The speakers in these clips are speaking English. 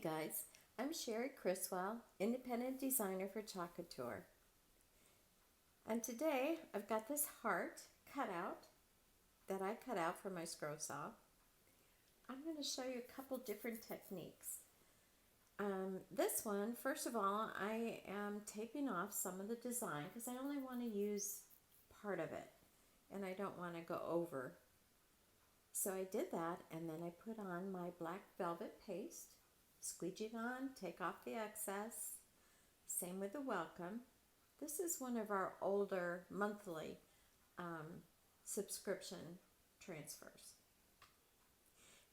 guys, I'm Cherie Criswell, independent designer for Chalk Couture. And today I've got this heart cut out that I cut out for my scroll saw. I'm going to show you a couple different techniques. This one, first of all, I am taping off some of the design because I only want to use part of it and I don't want to go over. So I did that, and then I put on my black velvet paste, squeegee it on, take off the excess. Same with the welcome. This is one of our older monthly subscription transfers.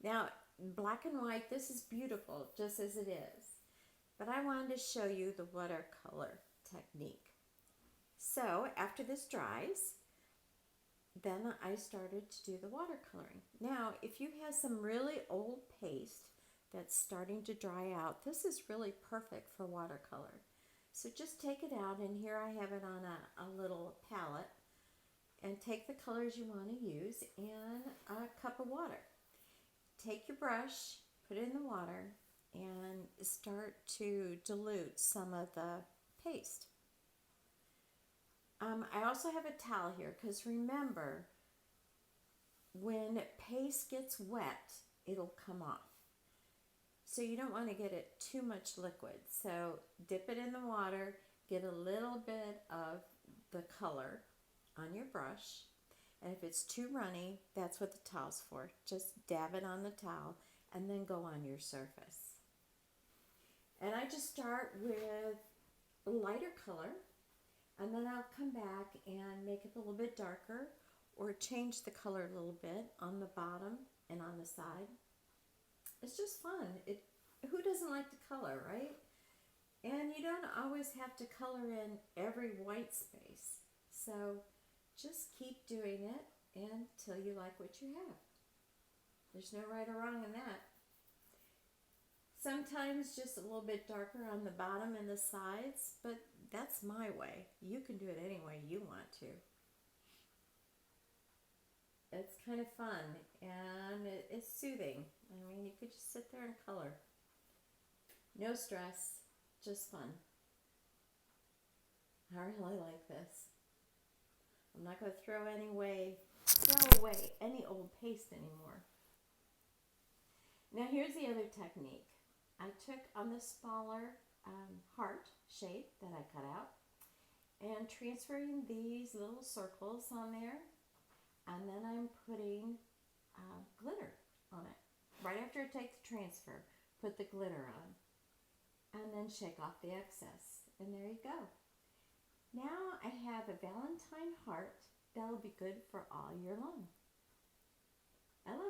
Now, black and white, this is beautiful just as it is, but I wanted to show you the watercolor technique. So after this dries, then I started to do the watercoloring. Now, if you have some really old paste that's starting to dry out, this is really perfect for watercolor. So just take it out, and here I have it on a little palette, and take the colors you want to use and a cup of water. Take your brush, put it in the water, and start to dilute some of the paste. I also have a towel here because remember, when paste gets wet, it'll come off. So you don't want to get it too much liquid. So dip it in the water, get a little bit of the color on your brush. And if it's too runny, that's what the towel's for. Just dab it on the towel and then go on your surface. And I just start with lighter color. And then I'll come back and make it a little bit darker or change the color a little bit on the bottom and on the side. It's just fun. Who doesn't like to color, right? And you don't always have to color in every white space. So just keep doing it until you like what you have. There's no right or wrong in that. Sometimes just a little bit darker on the bottom and the sides, but that's my way. You can do it any way you want to. It's kind of fun, and it's soothing. I mean, you could just sit there and color. No stress, just fun. I really like this. I'm not going to throw away any old paste anymore. Now here's the other technique. I took on the smaller heart shape that I cut out and transferring these little circles on there, and then I'm putting glitter on it. Right after I take the transfer, put the glitter on and then shake off the excess, and there you go. Now I have a Valentine heart that'll be good for all year long. I love